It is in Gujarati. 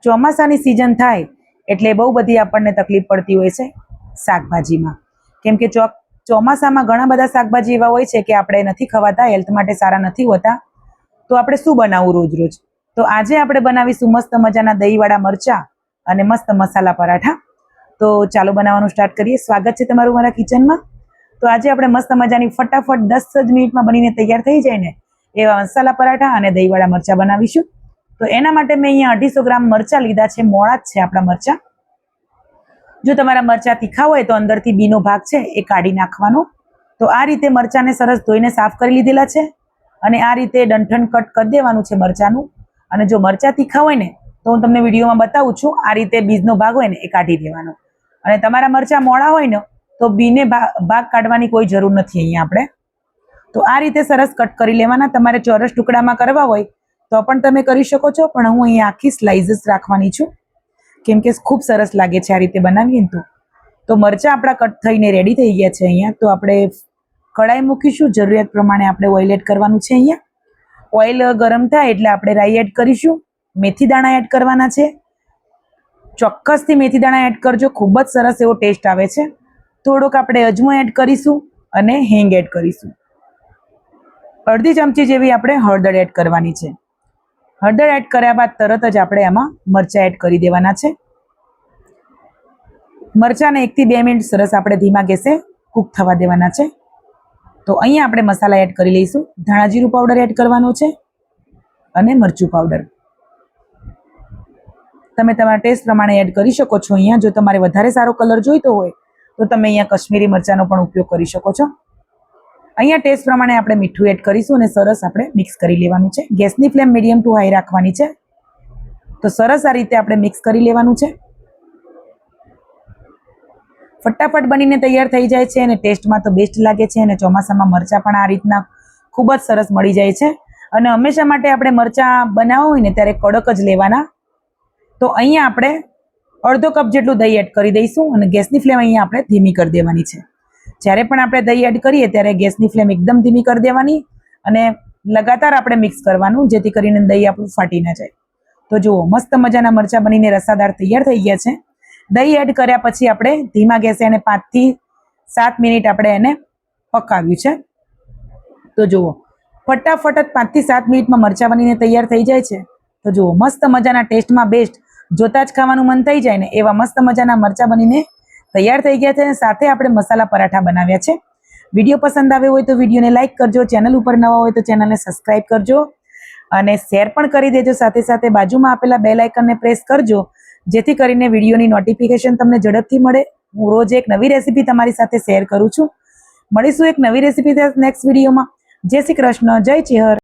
ચોમાસાની સિઝન થાય એટલે બહુ બધી આપણને તકલીફ પડતી હોય છે શાકભાજીમાં, કેમ કે ચોમાસામાં ઘણા બધા શાકભાજી એવા હોય છે કે આપણે નથી ખવાતા, હેલ્થ માટે સારા નથી હોતા. તો આપણે શું બનાવવું રોજ રોજ? તો આજે આપણે બનાવીશું મસ્ત મજાના દહીંવાળા મરચાં અને મસ્ત મસાલા પરાઠા. તો ચાલો બનાવવાનું સ્ટાર્ટ કરીએ. સ્વાગત છે તમારું મારા કિચનમાં. તો આજે આપણે મસ્ત મજાની ફટાફટ 10 જ મિનિટમાં બનીને તૈયાર થઈ જાય ને એવા મસાલા પરાઠા અને દહીંવાળા મરચાં બનાવીશું. તો એના માટે મેં અહીંયા 250 ગ્રામ મરચાં લીધા છે. મોળા જ છે આપણા મરચાં. જો તમારા મરચાં તીખા હોય તો અંદરથી બીનો ભાગ છે એ કાઢી નાખવાનો. તો આ રીતે મરચાંને સરસ ધોઈને સાફ કરી લીધેલા છે અને આ રીતે ડંઠન કટ કરી દેવાનું છે મરચાંનું. અને જો મરચાં તીખા હોય ને તો હું તમને વિડીયોમાં બતાવું છું, આ રીતે બીજનો ભાગ હોય ને એ કાઢી દેવાનો. અને તમારા મરચાં મોળા હોય ને તો બીને ભાગ કાઢવાની કોઈ જરૂર નથી અહીંયા આપણે. તો આ રીતે સરસ કટ કરી લેવાના. તમારે ચોરસ ટુકડામાં કરવા હોય તો પણ તમે કરી શકો છો, પણ હું અહીંયા આખી સ્લાઇસીસ રાખવાની છું કેમ કે ખૂબ સરસ લાગે છે આ રીતે બનાવીએ ને. તો મરચાં આપણા કટ થઈને રેડી થઈ ગયા છે અહીંયા. તો આપણે કઢાઈ મૂકીશું. જરૂરિયાત પ્રમાણે આપણે ઓઇલ એડ કરવાનું છે અહીંયા. ઓઇલ ગરમ થાય એટલે આપણે રાઈ એડ કરીશું. મેથી દાણા એડ કરવાના છે. ચોક્કસથી મેથી દાણા એડ કરજો, ખૂબ જ સરસ એવો ટેસ્ટ આવે છે. થોડોક આપણે અજમો એડ કરીશું અને હિંગ એડ કરીશું. અડધી ચમચી જેવી આપણે હળદર એડ કરવાની છે. હળદર એડ કર્યા બાદ તરત જ આપણે આમાં મરચાં એડ કરી દેવાના છે. મરચાંને 1 થી 2 મિનિટ સરસ આપણે ધીમા ગેસે કૂક થવા દેવાના છે. તો અહીંયા આપણે મસાલા એડ કરી લઈશું. ધાણા જીરું પાવડર એડ કરવાનો છે અને મરચું પાવડર તમે તમારા ટેસ્ટ પ્રમાણે એડ કરી શકો છો. અહીંયા જો તમારે વધારે સારો કલર જોઈતો હોય તો તમે અહીંયા કશ્મીરી મરચાંનો પણ ઉપયોગ કરી શકો છો. અહીંયા ટેસ્ટ પ્રમાણે આપણે મીઠું એડ કરીશું અને સરસ આપણે મિક્સ કરી લેવાનું છે. ગેસની ફ્લેમ મીડિયમ ટુ હાઈ રાખવાની છે. તો સરસ આ રીતે આપણે મિક્સ કરી લેવાનું છે. ફટાફટ બનીને તૈયાર થઈ જાય છે અને ટેસ્ટમાં તો બેસ્ટ લાગે છે. અને ચોમાસામાં મરચાં પણ આ રીતના ખૂબ જ સરસ મળી જાય છે. અને હંમેશા માટે આપણે મરચાં બનાવવા હોય ને ત્યારે કડક જ લેવાના. તો અહીંયા આપણે અડધો કપ જેટલું દહીં એડ કરી દઈશું અને ગેસની ફ્લેમ અહીંયા આપણે ધીમી કરી દેવાની છે. જ્યારે પણ આપણે દહીં એડ કરીએ ત્યારે ગેસની ફ્લેમ એકદમ ધીમી કરી દેવાની અને લગાતાર આપણે મિક્સ કરવાનું, જેથી કરીને દહીં આપણું ફાટી ના જાય. તો જુઓ મસ્ત મજાના મરચાં બનીને રસાદાર તૈયાર થઈ ગયા છે. દહીં એડ કર્યા પછી આપણે ધીમા ગેસે એને 5 થી 7 મિનિટ આપણે એને પકાવ્યું છે. તો જુઓ ફટાફટ જ 5 થી 7 મિનિટમાં મરચાં બનીને તૈયાર થઈ જાય છે. તો જુઓ મસ્ત મજાના ટેસ્ટમાં બેસ્ટ, જોતા જ ખાવાનું મન થઈ જાય ને એવા મસ્ત મજાના મરચાં બનીને તૈયાર થઈ ગયા છે. અને સાથે આપણે મસાલા પરાઠા બનાવ્યા છે. વિડીયો પસંદ આવ્યો હોય તો વિડીયોને લાઇક કરજો, ચેનલ ઉપર નવા હોય તો ચેનલને સબસ્ક્રાઇબ કરજો અને શેર પણ કરી દેજો. સાથે સાથે બાજુમાં આપેલા બેલ આઇકનને પ્રેસ કરજો, જેથી કરીને વિડીયોની નોટિફિકેશન તમને ઝડપથી મળે. હું રોજ એક નવી રેસીપી તમારી સાથે શેર કરું છું. મળીશું એક નવી રેસીપી નેક્સ્ટ વિડીયોમાં. જય શ્રી કૃષ્ણ, જય ચેહર.